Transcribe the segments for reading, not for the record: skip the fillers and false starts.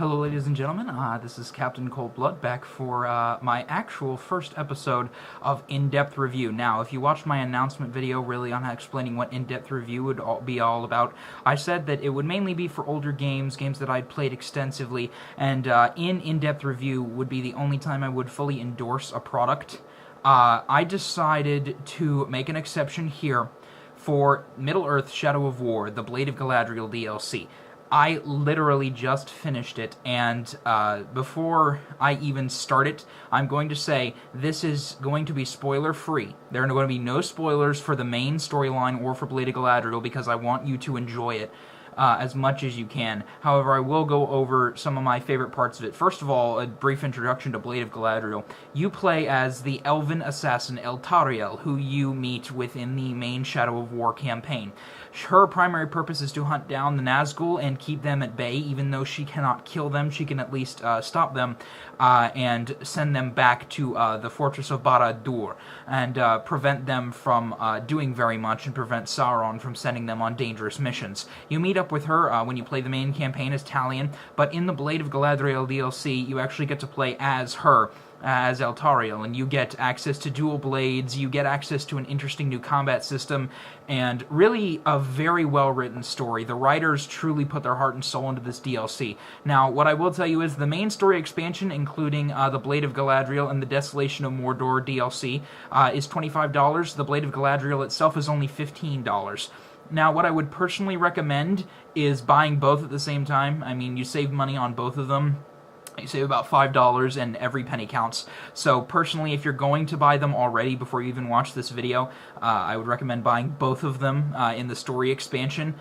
Hello, ladies and gentlemen. This is Captain Coldblood back for my actual first episode of In-Depth Review. Now, if you watched my announcement video really on explaining what In-Depth Review would be all about, I said that it would mainly be for older games that I'd played extensively, and In-Depth Review would be the only time I would fully endorse a product. I decided to make an exception here for Middle-earth: Shadow of War, the Blade of Galadriel DLC. I literally just finished it, and before I even start it, I'm going to say this is going to be spoiler-free. There are going to be no spoilers for the main storyline or for Blade of Galadriel because I want you to enjoy it as much as you can. However, I will go over some of my favorite parts of it. First of all, a brief introduction to Blade of Galadriel. You play as the elven assassin Eltariel, who you meet within the main Shadow of War campaign. Her primary purpose is to hunt down the Nazgul and keep them at bay. Even though she cannot kill them, she can at least stop them and send them back to the fortress of Barad-dûr and prevent them from doing very much and prevent Sauron from sending them on dangerous missions. You meet up with her when you play the main campaign as Talion, but in the Blade of Galadriel DLC, you actually get to play as her, as Eltariel, and you get access to dual blades, you get access to an interesting new combat system, and really a very well-written story. The writers truly put their heart and soul into this DLC. Now, what I will tell you is the main story expansion, including the Blade of Galadriel and the Desolation of Mordor DLC, is $25. The Blade of Galadriel itself is only $15. Now, what I would personally recommend is buying both at the same time. I mean, you save money on both of them. You save about $5, and every penny counts. So, personally, if you're going to buy them already before you even watch this video, I would recommend buying both of them in the story expansion.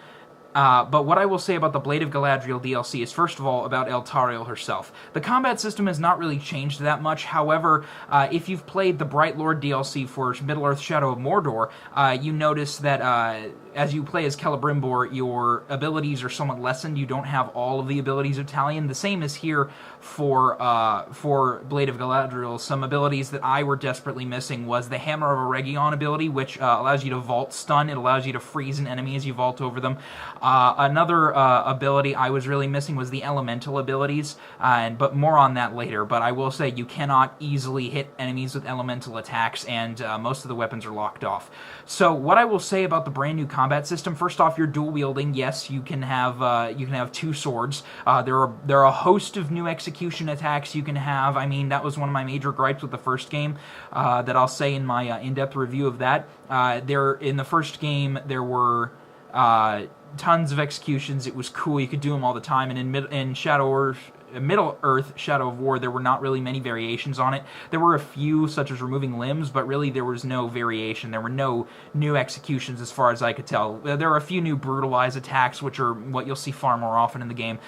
But what I will say about the Blade of Galadriel DLC is, first of all, about Eltariel herself. The combat system has not really changed that much. However, if you've played the Bright Lord DLC for Middle-earth: Shadow of Mordor, you notice that as you play as Celebrimbor, your abilities are somewhat lessened. You don't have all of the abilities of Talion. The same is here for Blade of Galadriel. Some abilities that I were desperately missing was the Hammer of Eregion ability, which allows you to vault stun. It allows you to freeze an enemy as you vault over them. Another ability I was really missing was the elemental abilities, but more on that later. But I will say you cannot easily hit enemies with elemental attacks, and most of the weapons are locked off. So what I will say about the brand new combat system, first off, you're dual wielding. Yes, you can have two swords. There are a host of new execution attacks you can have. I mean, that was one of my major gripes with the first game that I'll say in my in-depth review of that. In the first game there were tons of executions. It was cool. You could do them all the time. And in Middle-earth: Shadow of War, there were not really many variations on it. There were a few, such as removing limbs, but really there was no variation. There were no new executions as far as I could tell. There are a few new brutalize attacks, which are what you'll see far more often in the game.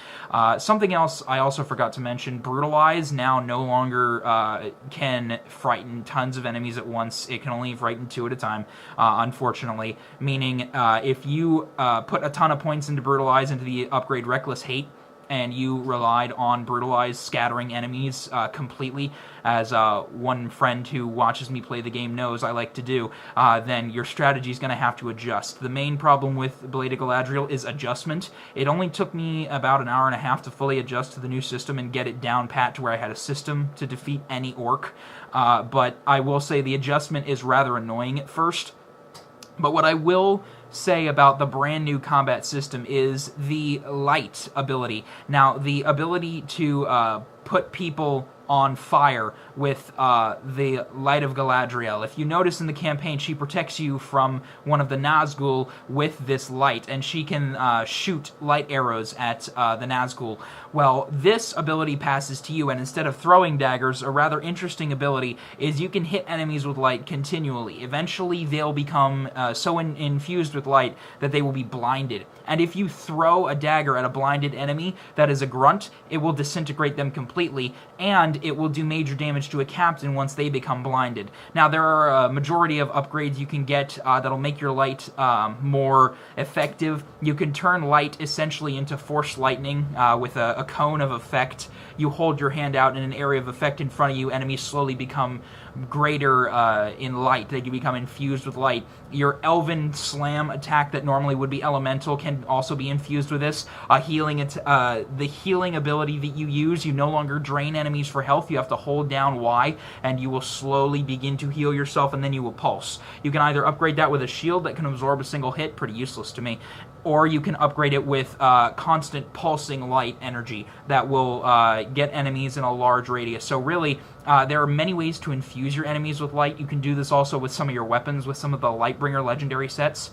Something else I also forgot to mention, brutalize now no longer can frighten tons of enemies at once. It can only frighten two at a time, unfortunately. Meaning, if you put a ton of points into brutalize into the upgrade Reckless Hate, and you relied on brutalize scattering enemies completely, as one friend who watches me play the game knows I like to do, then your strategy is going to have to adjust. The main problem with Blade of Galadriel is adjustment. It only took me about an hour and a half to fully adjust to the new system and get it down pat to where I had a system to defeat any orc. But I will say the adjustment is rather annoying at first. But what I will say about the brand new combat system is the light ability. Now, the ability to put people on fire with the Light of Galadriel. If you notice in the campaign, she protects you from one of the Nazgul with this light, and she can shoot light arrows at the Nazgul. Well, this ability passes to you, and instead of throwing daggers, a rather interesting ability is you can hit enemies with light continually. Eventually, they'll become so infused with light that they will be blinded. And if you throw a dagger at a blinded enemy that is a grunt, it will disintegrate them completely. completely, and it will do major damage to a captain once they become blinded. Now, there are a majority of upgrades you can get that'll make your light more effective. You can turn light essentially into force lightning with a cone of effect. You hold your hand out in an area of effect in front of you, enemies slowly become greater in light. They can become infused with light. Your Elven Slam attack that normally would be elemental can also be infused with this. The healing ability that you use, you no longer drain enemies for health. You have to hold down Y, and you will slowly begin to heal yourself, and then you will pulse. You can either upgrade that with a shield that can absorb a single hit, pretty useless to me, or you can upgrade it with constant pulsing light energy that will get enemies in a large radius. So really, there are many ways to infuse your enemies with light. You can do this also with some of your weapons, with some of the Lightbringer legendary sets.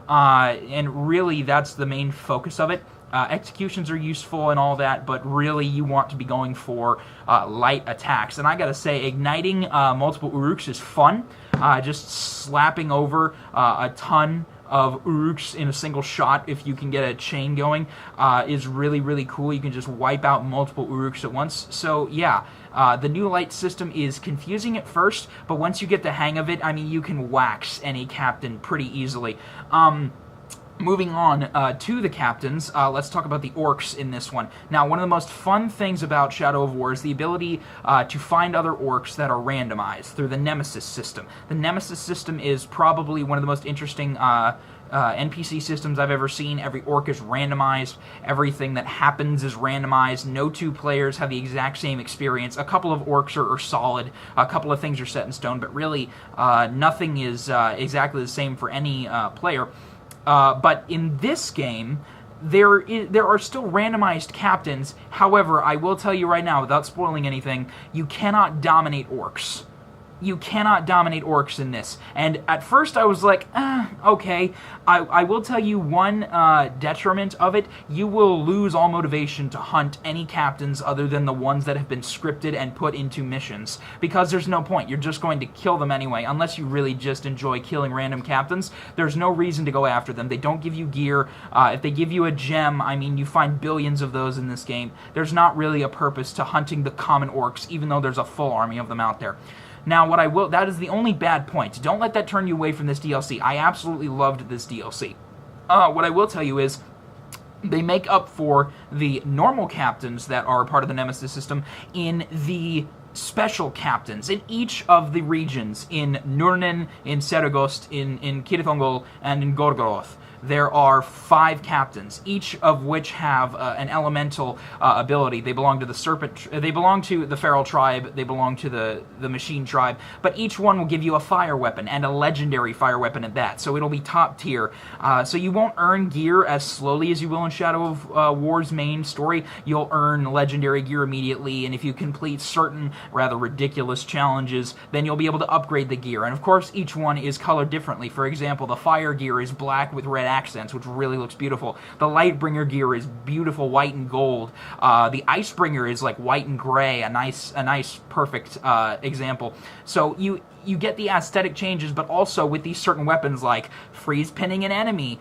And really, that's the main focus of it. Executions are useful and all that, but really you want to be going for light attacks. And I gotta say, igniting multiple Uruks is fun. Just slapping over a ton of Uruks in a single shot, if you can get a chain going, is really, really cool. You can just wipe out multiple Uruks at once. So yeah, the new light system is confusing at first, but once you get the hang of it, I mean, you can wax any captain pretty easily. Moving on to the captains, let's talk about the orcs in this one. Now, one of the most fun things about Shadow of War is the ability to find other orcs that are randomized through the Nemesis system. The Nemesis system is probably one of the most interesting NPC systems I've ever seen. Every orc is randomized. Everything that happens is randomized. No two players have the exact same experience. A couple of orcs are solid. A couple of things are set in stone, but really nothing is exactly the same for any player. But in this game, there are still randomized captains. However, I will tell you right now, without spoiling anything, you cannot dominate orcs. You cannot dominate orcs in this. And at first I was like, okay. I will tell you one detriment of it. You will lose all motivation to hunt any captains other than the ones that have been scripted and put into missions. Because there's no point. You're just going to kill them anyway. Unless you really just enjoy killing random captains, there's no reason to go after them. They don't give you gear. If they give you a gem, I mean, you find billions of those in this game. There's not really a purpose to hunting the common orcs, even though there's a full army of them out there. Now, that is the only bad point. Don't let that turn you away from this DLC. I absolutely loved this DLC. What I will tell you is, they make up for the normal captains that are part of the Nemesis system in the special captains in each of the regions, in Nurnen, in Saragost, in Kirithongol, and in Gorgoroth. There are 5 captains, each of which have an elemental ability. They belong to the serpent. They belong to the feral tribe. They belong to the machine tribe. But each one will give you a fire weapon, and a legendary fire weapon at that. So it'll be top tier. So you won't earn gear as slowly as you will in Shadow of War's main story. You'll earn legendary gear immediately, and if you complete certain rather ridiculous challenges, then you'll be able to upgrade the gear. And of course, each one is colored differently. For example, the fire gear is black with red accents, which really looks beautiful. The Lightbringer gear is beautiful white and gold. The Icebringer is like white and gray, a nice perfect example. So you get the aesthetic changes, but also with these certain weapons like freeze pinning an enemy,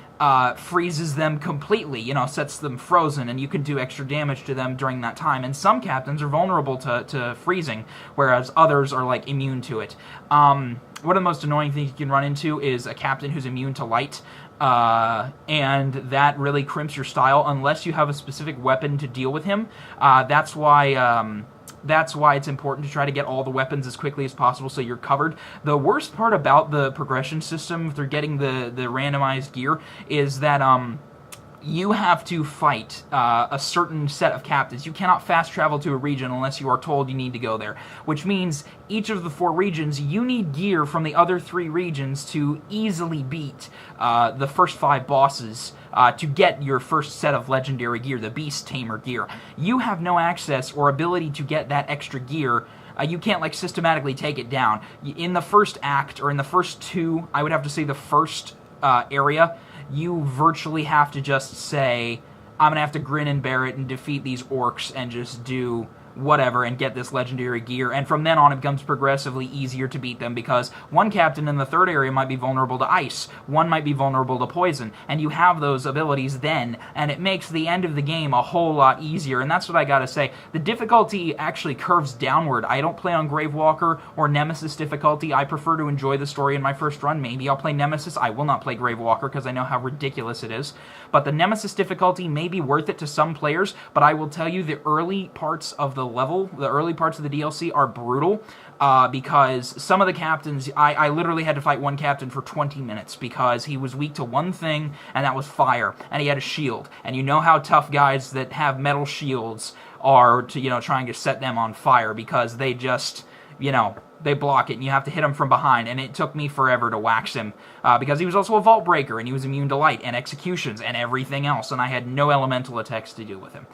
freezes them completely, sets them frozen, and you can do extra damage to them during that time. And some captains are vulnerable to freezing, whereas others are like immune to it. One of the most annoying things you can run into is a captain who's immune to light. And that really crimps your style unless you have a specific weapon to deal with him. That's why it's important to try to get all the weapons as quickly as possible so you're covered. The worst part about the progression system through getting the randomized gear is that you have to fight a certain set of captains. You cannot fast travel to a region unless you are told you need to go there, which means each of the 4 regions, you need gear from the other 3 regions to easily beat the first 5 bosses to get your first set of legendary gear, the Beast Tamer gear. You have no access or ability to get that extra gear. You can't systematically take it down. In the first act, or in the first 2, I would have to say the first area, you virtually have to just say, I'm going to have to grin and bear it and defeat these orcs and just do whatever, and get this legendary gear. And from then on, it becomes progressively easier to beat them, because one captain in the third area might be vulnerable to ice, one might be vulnerable to poison, and you have those abilities then, and it makes the end of the game a whole lot easier. And that's what I gotta say. The difficulty actually curves downward. I don't play on Gravewalker or Nemesis difficulty. I prefer to enjoy the story in my first run. Maybe I'll play Nemesis. I will not play Gravewalker because I know how ridiculous it is. But the Nemesis difficulty may be worth it to some players, but I will tell you the early parts of the level, the early parts of the DLC are brutal, because some of the captains, I literally had to fight one captain for 20 minutes because he was weak to one thing, and that was fire, and he had a shield. And you know how tough guys that have metal shields are to, trying to set them on fire, because they just, they block it, and you have to hit him from behind, and it took me forever to wax him, because he was also a vault breaker, and he was immune to light, and executions, and everything else, and I had no elemental attacks to deal with him.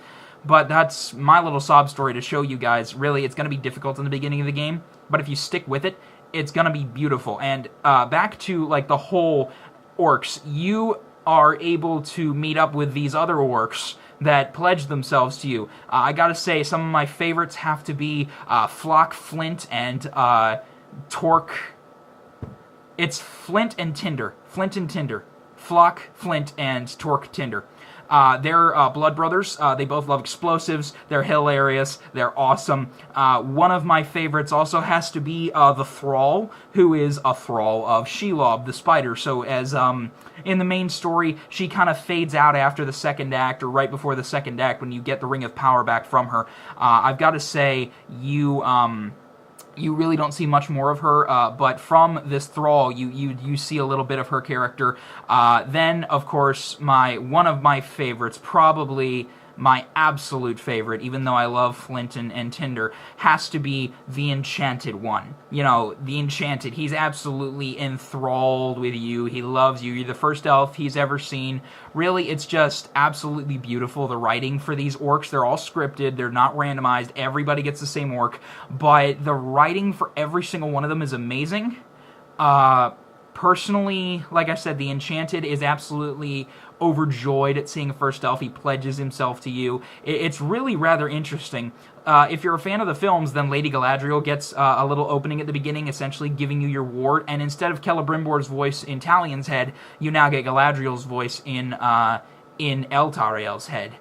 But that's my little sob story to show you guys. Really, it's going to be difficult in the beginning of the game, but if you stick with it, it's going to be beautiful. And back to, the whole orcs, you are able to meet up with these other orcs that pledge themselves to you. I gotta say, some of my favorites have to be Flock, Flint, and Torque. It's Flint and Tinder. Flint and Tinder. Flock, Flint, and Torque Tinder. They're blood brothers. They both love explosives. They're hilarious. They're awesome. One of my favorites also has to be the Thrall, who is a thrall of Shelob, the spider. So as in the main story, she kind of fades out after the second act, or right before the second act, when you get the Ring of Power back from her. I've got to say, you really don't see much more of her, but from this Thrall, you see a little bit of her character. Then, of course, one of my favorites, probably my absolute favorite, even though I love Flint and Tinder, has to be the Enchanted one. The Enchanted. He's absolutely enthralled with you. He loves you. You're the first elf he's ever seen. Really, it's just absolutely beautiful. The writing for these orcs, they're all scripted. They're not randomized. Everybody gets the same orc. But the writing for every single one of them is amazing. Personally, like I said, the Enchanted is absolutely overjoyed at seeing a first elf. He pledges himself to you. It's really rather interesting. If you're a fan of the films, then Lady Galadriel gets a little opening at the beginning, essentially giving you your ward, and instead of Celebrimbor's voice in Talion's head, you now get Galadriel's voice in Eltariel's head.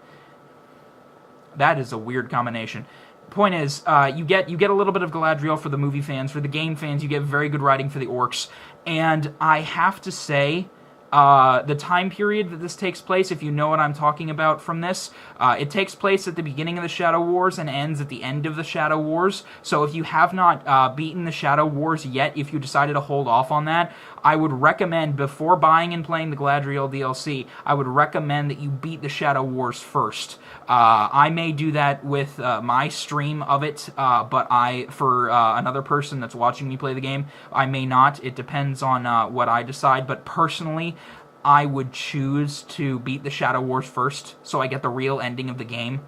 That is a weird combination. Point is, you get a little bit of Galadriel for the movie fans. For the game fans, you get very good writing for the orcs. And I have to say, the time period that this takes place, if you know what I'm talking about from this, it takes place at the beginning of the Shadow Wars and ends at the end of the Shadow Wars. So if you have not beaten the Shadow Wars yet, if you decided to hold off on that, I would recommend, before buying and playing the Galadriel DLC, I would recommend that you beat the Shadow Wars first. I may do that with my stream of it, but for another person that's watching me play the game, I may not. It depends on what I decide, but personally, I would choose to beat the Shadow Wars first, so I get the real ending of the game.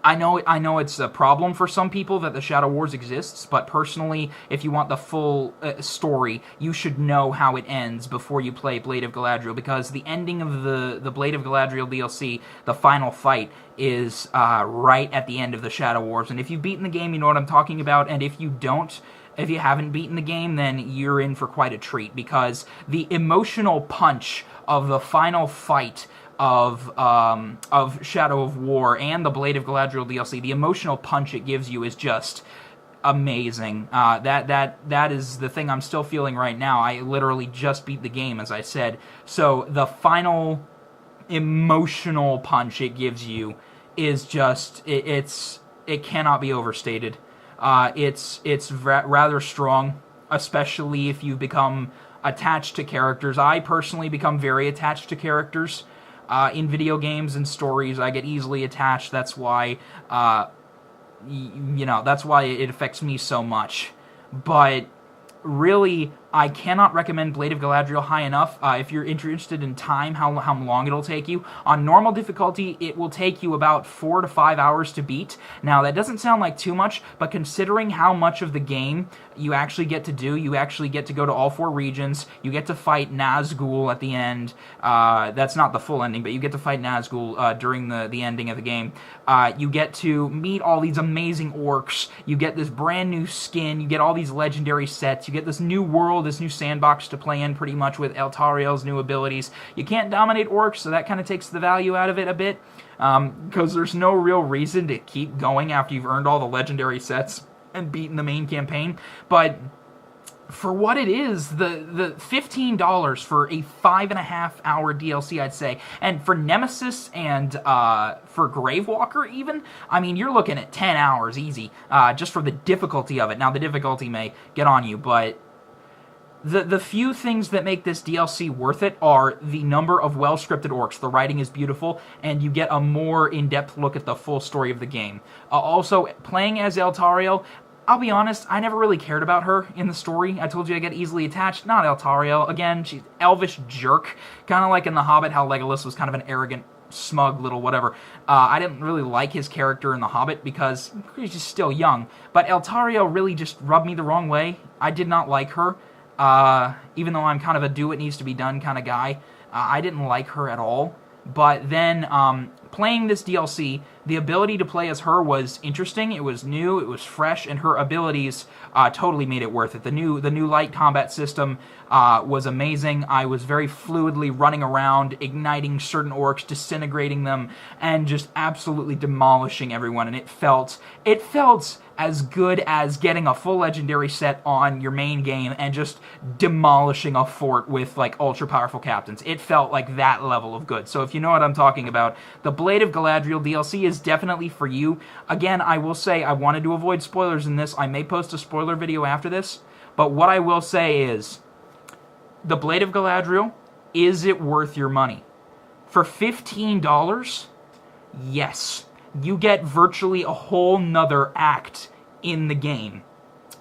I know it's a problem for some people that the Shadow Wars exists, but personally, if you want the full story, you should know how it ends before you play Blade of Galadriel, because the ending of the Blade of Galadriel DLC, the final fight, is right at the end of the Shadow Wars. And if you've beaten the game, you know what I'm talking about, and if you don't, if you haven't beaten the game, then you're in for quite a treat, because the emotional punch of the final fight of Shadow of War and the Blade of Galadriel DLC, the emotional punch it gives you is just amazing. That is the thing I'm still feeling right now. I literally just beat the game, as I said. So the final emotional punch it gives you is just, it cannot be overstated. It's rather strong, especially if you become attached to characters. I personally become very attached to characters. In video games and stories, I get easily attached. That's why, that's why it affects me so much. But really, I cannot recommend Blade of Galadriel high enough. If you're interested in time, how long it'll take you. On normal difficulty, it will take you about 4 to 5 hours to beat. Now, that doesn't sound like too much, but considering how much of the game you actually get to do, you actually get to go to all 4 regions, you get to fight Nazgul at the end. That's not the full ending, but you get to fight Nazgul during the ending of the game. You get to meet all these amazing orcs, you get this brand new skin, you get all these legendary sets, you get this new world, this new sandbox to play in pretty much with Eltariel's new abilities. You can't dominate orcs, so that kind of takes the value out of it a bit, because there's no real reason to keep going after you've earned all the legendary sets and beaten the main campaign. But for what it is, the $15 for a 5.5 hour DLC, I'd say, and for Nemesis and for Gravewalker even, I mean, you're looking at 10 hours easy, just for the difficulty of it. Now, the difficulty may get on you, but the few things that make this DLC worth it are the number of well-scripted orcs. The writing is beautiful, and you get a more in-depth look at the full story of the game. Also, playing as Eltariel, I'll be honest, I never really cared about her in the story. I told you I get easily attached. Not Eltariel. Again, she's elvish jerk. Kind of like in The Hobbit, how Legolas was kind of an arrogant, smug little whatever. I didn't really like his character in The Hobbit because he's just still young. But Eltariel really just rubbed me the wrong way. I did not like her. Even though I'm kind of a do-what-needs-to-be-done kind of guy, I didn't like her at all. But then, playing this DLC, the ability to play as her was interesting, it was new, it was fresh, and her abilities totally made it worth it. The new light combat system was amazing. I was very fluidly running around, igniting certain orcs, disintegrating them, and just absolutely demolishing everyone, and it felt as good as getting a full legendary set on your main game and just demolishing a fort with, like, ultra-powerful captains. It felt like that level of good. So if you know what I'm talking about, the Blade of Galadriel DLC is definitely for you. Again, I will say I wanted to avoid spoilers in this. I may post a spoiler video after this, but what I will say is, the Blade of Galadriel, is it worth your money? For $15, yes. You get virtually a whole nother act in the game.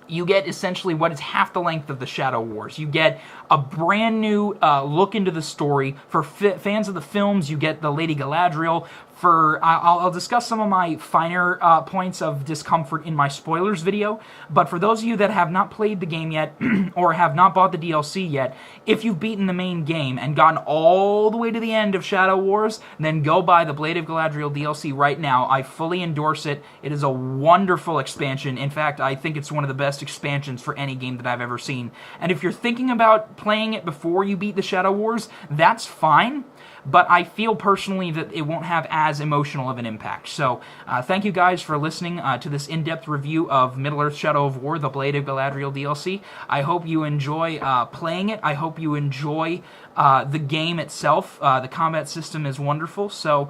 You get essentially what is half the length of the Shadow Wars. You get a brand new look into the story. For fans of the films, you get the Lady Galadriel. I'll discuss some of my finer points of discomfort in my spoilers video, but for those of you that have not played the game yet, or have not bought the DLC yet, if you've beaten the main game and gotten all the way to the end of Shadow Wars, then go buy the Blade of Galadriel DLC right now. I fully endorse it. It is a wonderful expansion. In fact, I think it's one of the best expansions for any game that I've ever seen. And if you're thinking about playing it before you beat the Shadow Wars, that's fine. But I feel personally that it won't have as emotional of an impact. So, thank you guys for listening to this in-depth review of Middle-earth: Shadow of War, the Blade of Galadriel DLC. I hope you enjoy playing it. I hope you enjoy the game itself. The combat system is wonderful. So,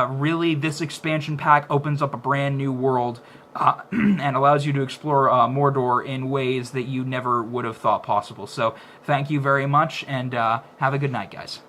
really, this expansion pack opens up a brand new world and allows you to explore Mordor in ways that you never would have thought possible. So, thank you very much, and have a good night, guys.